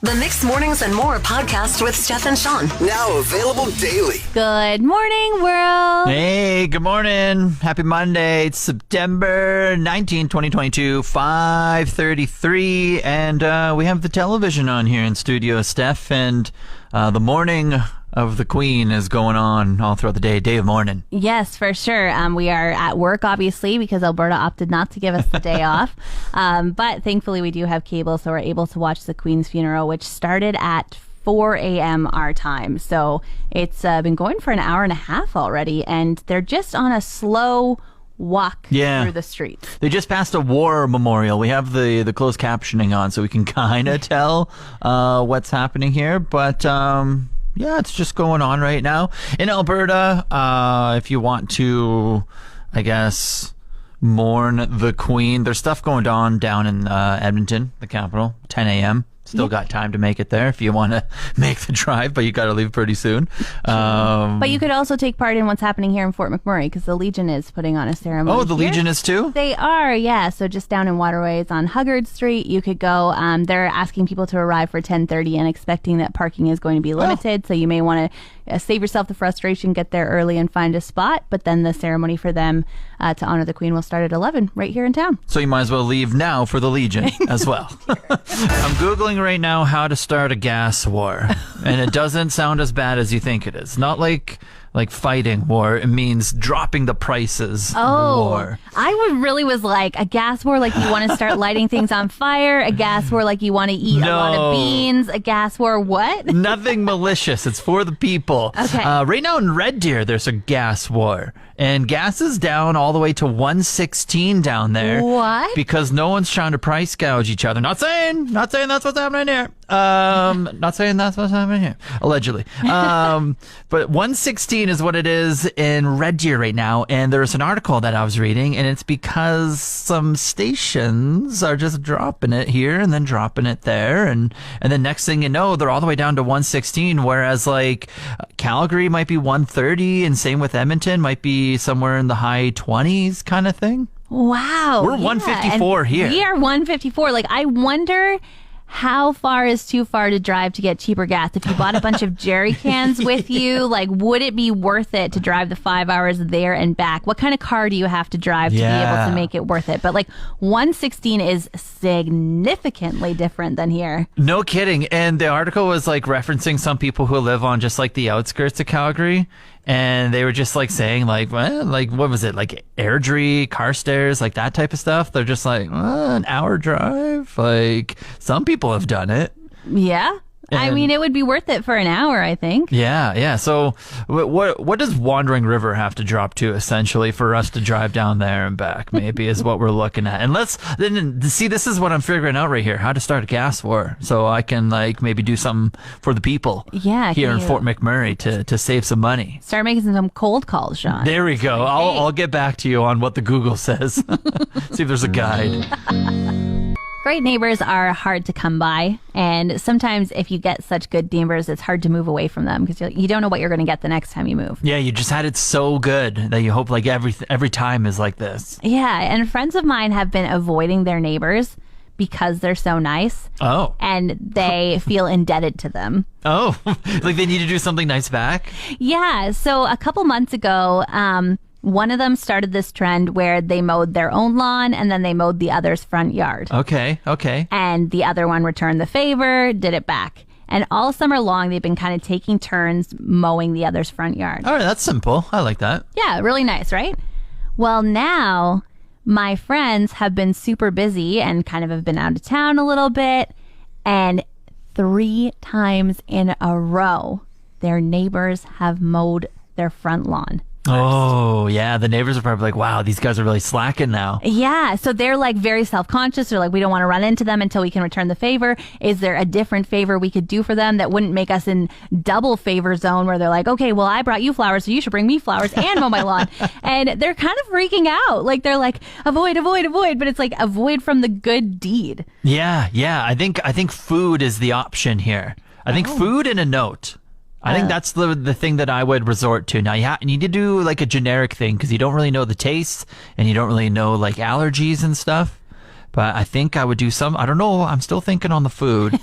The Mixed Mornings and More podcast with Steph and Shawn. Now available daily. Good morning, world. Hey, good morning. Happy Monday. It's September 19, 2022, 5:33. And we have the television on here in studio, Steph. And the morning of the Queen is going on all throughout the day of mourning. Yes, for sure. We are at work, obviously, because Alberta opted not to give us the day off. But thankfully, we do have cable, so we're able to watch the Queen's funeral, which started at 4 a.m. our time. So it's been going for an hour and a half already, and they're just on a slow walk through the streets. They just passed a war memorial. We have the closed captioning on, so we can kind of tell what's happening here. But yeah, it's just going on right now in Alberta. If you want to, I guess, mourn the Queen, there's stuff going on down in Edmonton, the capital, 10 a.m. Still got time to make it there if you want to make the drive, but you got to leave pretty soon. But you could also take part in what's happening here in Fort McMurray, because the Legion is putting on a ceremony. Oh, the here. Legion is too? They are, yeah. So just down in Waterways on Huggard Street, you could go. They're asking people to arrive for 10:30 and expecting that parking is going to be limited. So you may want to save yourself the frustration, get there early and find a spot. But then the ceremony for them to honor the Queen will start at 11 right here in town. So you might as well leave now for the Legion as well. I'm Googling right now how to start a gas war, and it doesn't sound as bad as you think it is. Not like fighting war. It means dropping the prices war. I really was like, a gas war like you want to start lighting things on fire, a gas war like you want to eat a lot of beans, a gas war what? Nothing malicious. It's for the people. Okay. Right now in Red Deer, there's a gas war. And gas is down all the way to 116 down there. What? Because no one's trying to price gouge each other. Not saying that's what's happening here. Not saying that's what's happening here. Allegedly. But 116 is what it is in Red Deer right now. And there's an article that I was reading, and it's because some stations are just dropping it here and then dropping it there. And then next thing you know, they're all the way down to 116. Whereas like Calgary might be 130, and same with Edmonton might be somewhere in the high 20s kind of thing. Wow. We're 154 here. We are 154. Like, I wonder how far is too far to drive to get cheaper gas? If you bought a bunch of jerry cans with you, like, would it be worth it to drive the 5 hours there and back? What kind of car do you have to drive to be able to make it worth it? But like 116 is significantly different than here. No kidding. And the article was like referencing some people who live on just like the outskirts of Calgary. And they were just like saying like, well, like, what was it? Like Airdrie, Carstairs, like that type of stuff. They're just like, an hour drive. Like some people have done it. Yeah. I mean, it would be worth it for an hour, I think. Yeah. So what does Wandering River have to drop to essentially for us to drive down there and back? Maybe is what we're looking at. And then see, this is what I'm figuring out right here: how to start a gas war, so I can like maybe do something for the people. Yeah, here in Fort McMurray to save some money. Start making some cold calls, Shawn. There we go. I'll get back to you on what the Google says. See if there's a guide. Great neighbors are hard to come by, and sometimes if you get such good neighbors, it's hard to move away from them because you don't know what you're going to get the next time you move. Yeah, you just had it so good that you hope like every time is like this. Yeah, and friends of mine have been avoiding their neighbors because they're so nice. Oh. And they feel indebted to them. Oh, like they need to do something nice back? Yeah, so a couple months ago, one of them started this trend where they mowed their own lawn and then they mowed the other's front yard. Okay. And the other one returned the favor, did it back. And all summer long, they've been kind of taking turns mowing the other's front yard. All right, that's simple. I like that. Yeah, really nice, right? Well, now my friends have been super busy and kind of have been out of town a little bit. And 3 times in a row, their neighbors have mowed their front lawn. Oh, yeah. The neighbors are probably like, wow, these guys are really slacking now. Yeah. So they're like very self-conscious. They're like, we don't want to run into them until we can return the favor. Is there a different favor we could do for them that wouldn't make us in double favor zone where they're like, okay, well, I brought you flowers, so you should bring me flowers and mow my lawn. And they're kind of freaking out. Like they're like, avoid, avoid, avoid. But it's like avoid from the good deed. Yeah. I think food is the option here. I think food and a note. I think that's the thing that I would resort to. Now, you need to do like a generic thing because you don't really know the taste and you don't really know like allergies and stuff. But I think I would do I don't know. I'm still thinking on the food.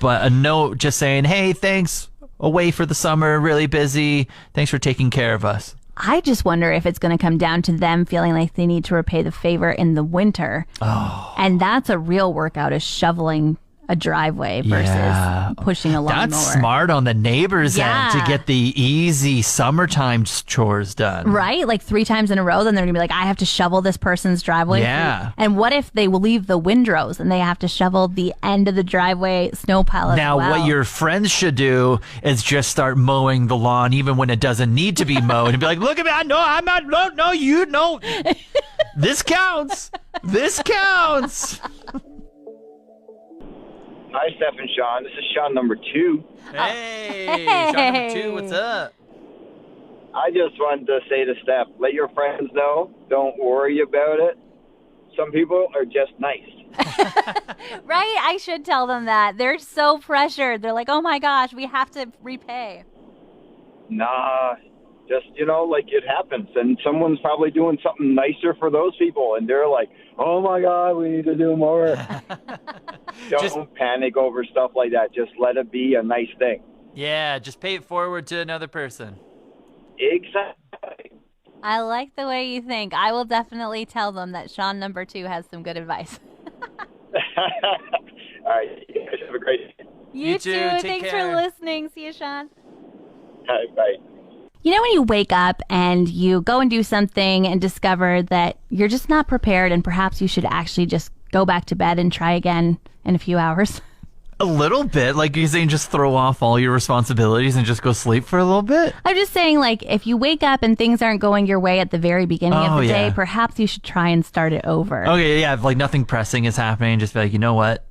but a note just saying, hey, thanks, away for the summer, really busy. Thanks for taking care of us. I just wonder if it's going to come down to them feeling like they need to repay the favor in the winter. Oh. And that's a real workout, is shoveling a driveway versus pushing a lawnmower. That's smart on the neighbor's end to get the easy summertime chores done. Right? Like 3 times in a row, then they're going to be like, I have to shovel this person's driveway. Yeah. And what if they will leave the windrows and they have to shovel the end of the driveway snow pile as Now, well? what your friends should do is just start mowing the lawn even when it doesn't need to be mowed and be like, look at me, I'm not, no, you know, this counts. This counts. Hi, Steph and Shawn. This is Shawn number 2. Hey, Shawn number 2, what's up? I just wanted to say to Steph, let your friends know. Don't worry about it. Some people are just nice. Right? I should tell them that. They're so pressured. They're like, oh my gosh, we have to repay. Nah, just, like it happens. And someone's probably doing something nicer for those people. And they're like, oh my God, we need to do more. Don't panic over stuff like that. Just let it be a nice thing. Yeah, just pay it forward to another person. Exactly. I like the way you think. I will definitely tell them that Shawn number 2 has some good advice. All right. You guys have a great day. You too. too. Take Thanks care. for listening. See you, Shawn. All right, bye. You know when you wake up and you go and do something and discover that you're just not prepared and perhaps you should actually just go back to bed and try again in a few hours? A little bit. Like you're saying, just throw off all your responsibilities and just go sleep for a little bit? I'm just saying, like, if you wake up and things aren't going your way at the very beginning of the day, perhaps you should try and start it over. Okay, yeah, if like nothing pressing is happening, just be like, you know what?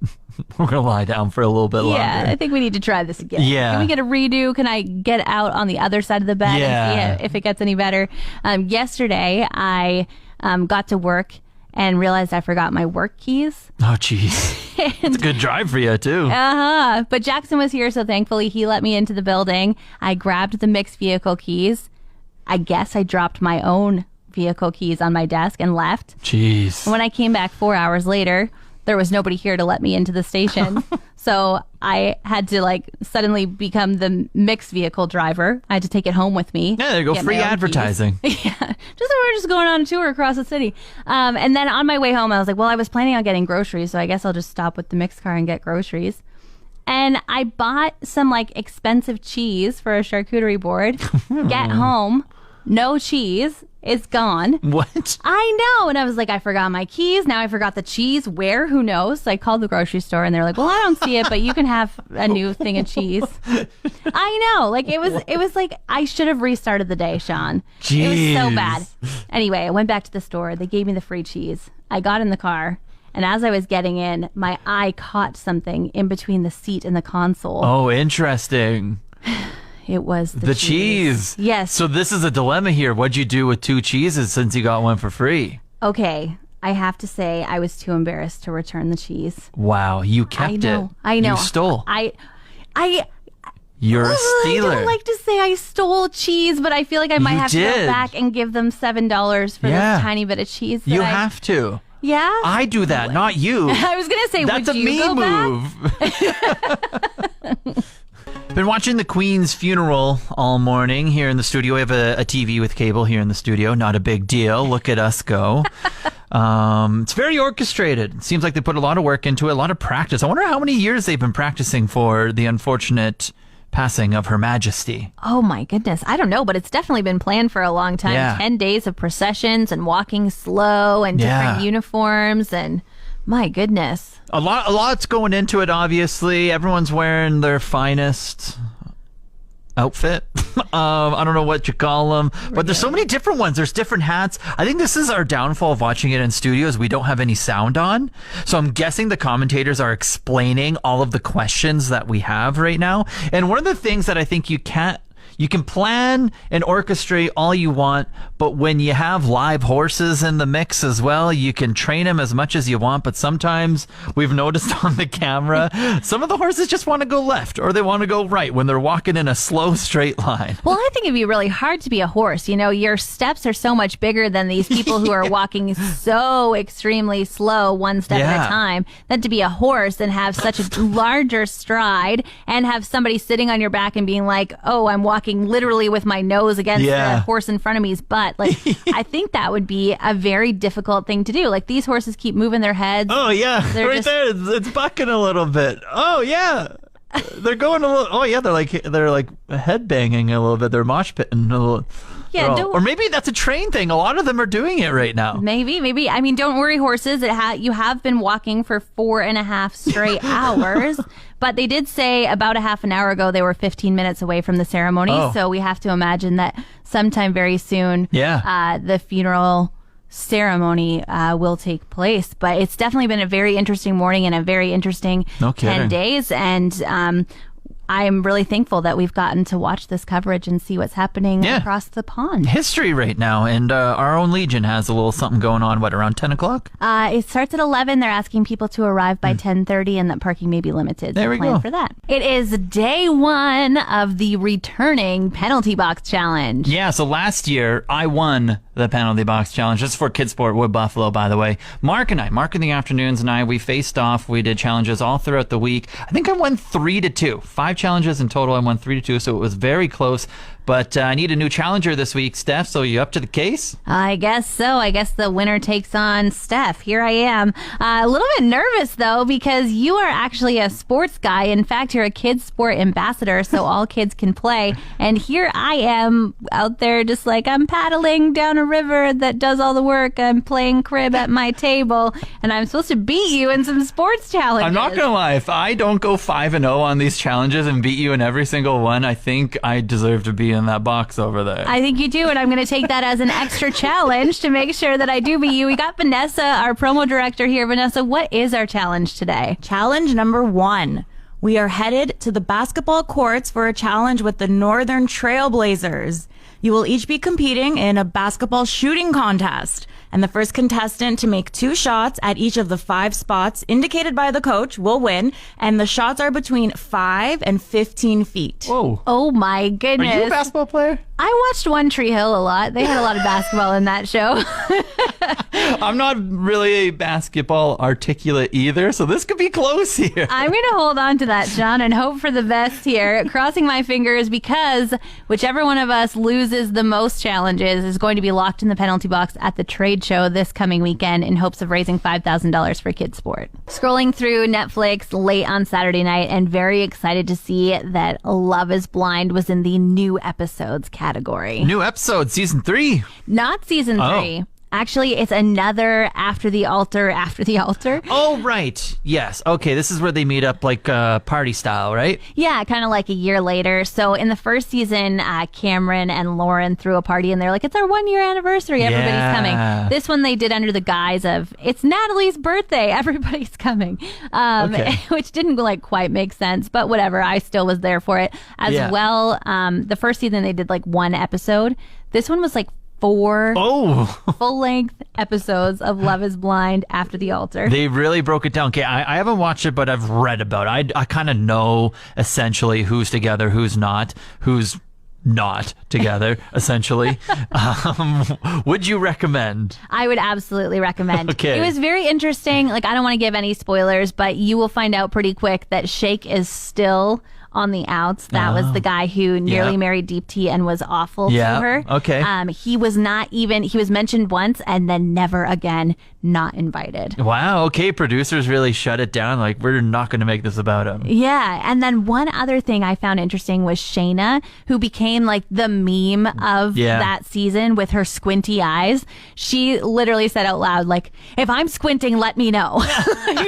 We're going to lie down for a little bit longer. Yeah, I think we need to try this again. Yeah. Can we get a redo? Can I get out on the other side of the bed and see if it gets any better? Yesterday, I got to work and realized I forgot my work keys. Oh, jeez. It's a good drive for you, too. But Jackson was here, so thankfully he let me into the building. I grabbed the mixed vehicle keys. I guess I dropped my own vehicle keys on my desk and left. Jeez. When I came back 4 hours later, there was nobody here to let me into the station. So I had to suddenly become the mixed vehicle driver. I had to take it home with me. Yeah, there you go. Get Free my own advertising. keys. Yeah. We're just going on a tour across the city. And then on my way home, I was like, well, I was planning on getting groceries, so I guess I'll just stop with the mixed car and get groceries. And I bought some expensive cheese for a charcuterie board. Get home, no cheese. It's gone. What? I know. And I was like, I forgot my keys. Now I forgot the cheese. Where? Who knows? So I called the grocery store and they're like, well, I don't see it, but you can have a new thing of cheese. I know. It was like I should have restarted the day, Shawn. Jeez. It was so bad. Anyway, I went back to the store. They gave me the free cheese. I got in the car. And as I was getting in, my eye caught something in between the seat and the console. Oh, interesting. It was The cheese. Yes. So this is a dilemma here. What'd you do with 2 cheeses since you got one for free? Okay. I have to say I was too embarrassed to return the cheese. Wow, you kept it. I know. You stole. You're a I stealer. don't like to say I stole cheese, but I feel like I might have to go did. back and give them $7 for Yeah. this tiny bit of cheese. You have to. Yeah? I do that, not you. I was going to say, That's would a you me go back? move. Been watching the Queen's funeral all morning here in the studio. We have a TV with cable here in the studio. Not a big deal. Look at us go. It's very orchestrated. It seems like they put a lot of work into it, a lot of practice. I wonder how many years they've been practicing for the unfortunate passing of Her Majesty. Oh my goodness. I don't know, but it's definitely been planned for a long time. Yeah. 10 days of processions and walking slow and different uniforms and my goodness. A lot's going into it, obviously. Everyone's wearing their finest outfit. I don't know what you call them, but there's so many different ones. There's different hats. I think this is our downfall of watching it in studios. We don't have any sound on. So I'm guessing the commentators are explaining all of the questions that we have right now. And one of the things that I think you You can plan and orchestrate all you want, but when you have live horses in the mix as well, you can train them as much as you want. But sometimes we've noticed on the camera, some of the horses just want to go left or they want to go right when they're walking in a slow straight line. Well, I think it'd be really hard to be a horse. You know, your steps are so much bigger than these people who are walking so extremely slow, one step at a time, than to be a horse and have such a larger stride and have somebody sitting on your back and being like, oh, I'm walking literally with my nose against the horse in front of me's butt. Like, I think that would be a very difficult thing to do. Like, these horses keep moving their heads. Oh, yeah. Right there. It's bucking a little bit. Oh, yeah. They're going a little. Oh, yeah. They're like head banging a little bit. They're mosh pitting a little. Yeah, or maybe that's a train thing. A lot of them are doing it right now. Maybe. I mean, don't worry, horses. You have been walking for 4.5 straight hours. But they did say about a half an hour ago they were 15 minutes away from the ceremony. Oh. So we have to imagine that sometime very soon, the funeral ceremony will take place. But it's definitely been a very interesting morning and a very interesting 10 days. And I'm really thankful that we've gotten to watch this coverage and see what's happening across the pond. History right now, and our own Legion has a little something going on, around 10 o'clock? It starts at 11. They're asking people to arrive by 10:30 and that parking may be limited. There we go. For that. It is day one of the returning penalty box challenge. Yeah, so last year I won the penalty box challenge. Just for Kidsport Wood Buffalo, by the way. Mark in the afternoons and I, we faced off. We did challenges all throughout the week. I think I won 3-2. 5 challenges in total. I won 3-2, so it was very close. But I need a new challenger this week, Steph, so you up to the case? I guess so. I guess the winner takes on Steph. Here I am. A little bit nervous, though, because you are actually a sports guy. In fact, you're a Kidsport ambassador, so all kids can play. And here I am out there just like I'm paddling down a river that does all the work. I'm playing crib at my table, and I'm supposed to beat you in some sports challenges. I'm not going to lie. If I don't go 5-0 on these challenges and beat you in every single one, I think I deserve to be in that box over there. I think you do, and I'm going to take that as an extra challenge to make sure that I do beat you. We got Vanessa, our promo director here. Vanessa, what is our challenge today? Challenge number 1. We are headed to the basketball courts for a challenge with the Northern Trailblazers. You will each be competing in a basketball shooting contest, and the first contestant to make 2 shots at each of the 5 spots indicated by the coach will win, and the shots are between 5 and 15 feet. Whoa. Oh my goodness. Are you a basketball player? I watched One Tree Hill a lot. They had a lot of basketball in that show. I'm not really a basketball articulate either, so this could be close here. I'm going to hold on to that, John, and hope for the best here. Crossing my fingers, because whichever one of us loses the most challenges is going to be locked in the penalty box at the trade show this coming weekend in hopes of raising $5,000 for Kidsport. Scrolling through Netflix late on Saturday night and very excited to see that Love is Blind was in the new episodes category. New episode, season 3. Not season 3. Actually, it's another After the Altar. Oh, right. Yes. Okay, this is where they meet up like party style, right? Yeah, kind of like a year later. So in the first season, Cameron and Lauren threw a party and they're like, it's our 1-year anniversary. Everybody's coming. This one they did under the guise of, it's Natalie's birthday. Everybody's coming. Which didn't like quite make sense, but whatever. I still was there for it as well. The first season they did like 1 episode. This one was like 4 full-length episodes of Love is Blind After the Altar. They really broke it down. Okay, I haven't watched it, but I've read about it. I kind of know essentially who's together, who's not together, essentially. Would you recommend? I would absolutely recommend. Okay. It was very interesting. Like, I don't want to give any spoilers, but you will find out pretty quick that Shake is still on the outs. That was the guy who nearly married Deep T and was awful to her. Okay. He was mentioned once and then never again, not invited. Wow. Okay. Producers really shut it down. Like, we're not going to make this about him. Yeah. And then one other thing I found interesting was Shayna, who became like the meme of that season with her squinty eyes. She literally said out loud, like, if I'm squinting, let me know.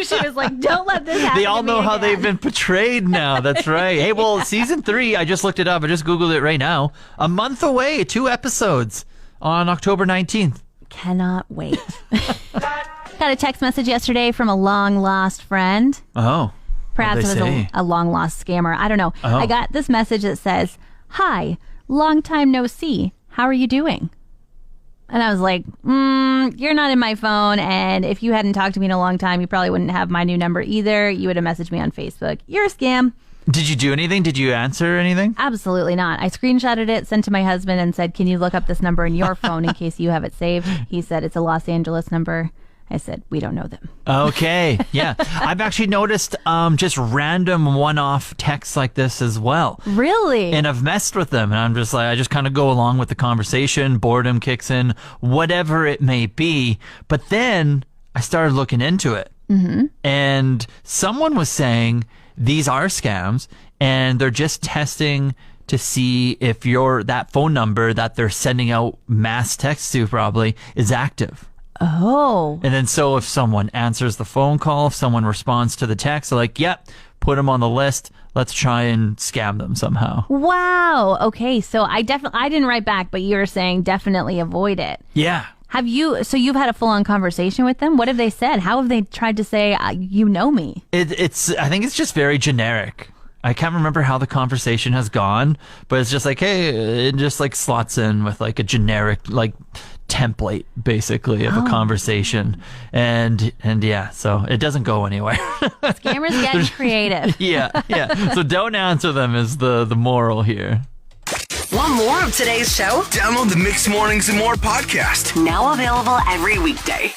She was like, don't let this happen. They all know how they've been portrayed now. That's right. Hey, well, season 3, I just looked it up. I just Googled it right now. A month away, 2 episodes on October 19th. Cannot wait. Got a text message yesterday from a long-lost friend. Oh. Perhaps it was a long-lost scammer. I don't know. I got this message that says, hi, long time no see. How are you doing? And I was like, you're not in my phone. And if you hadn't talked to me in a long time, you probably wouldn't have my new number either. You would have messaged me on Facebook. You're a scam. Did you do anything? Did you answer anything? Absolutely not. I screenshotted it, sent to my husband and said, can you look up this number in your phone in case you have it saved? He said, it's a Los Angeles number. I said, we don't know them. Okay. Yeah. I've actually noticed just random one-off texts like this as well. Really? And I've messed with them. And I'm just like, I just kind of go along with the conversation. Boredom kicks in, whatever it may be. But then I started looking into it. Mm-hmm. And someone was saying these are scams and they're just testing to see if that phone number that they're sending out mass texts to probably is active. Oh. And then so if someone answers the phone call, if someone responds to the text, they're like, yep, put them on the list. Let's try and scam them somehow. Wow. Okay. So I didn't write back, but you're saying definitely avoid it. Yeah. So you've had a full-on conversation with them? What have they said? How have they tried to say, you know me? I think it's just very generic. I can't remember how the conversation has gone, but it's just like, hey, it just like slots in with like a generic, like, template basically of a conversation, and yeah, so it doesn't go anywhere. Scammers getting creative. yeah. So don't answer them is the moral here. Want more of today's show? Download the Mixed Mornings and More podcast. Now available every weekday.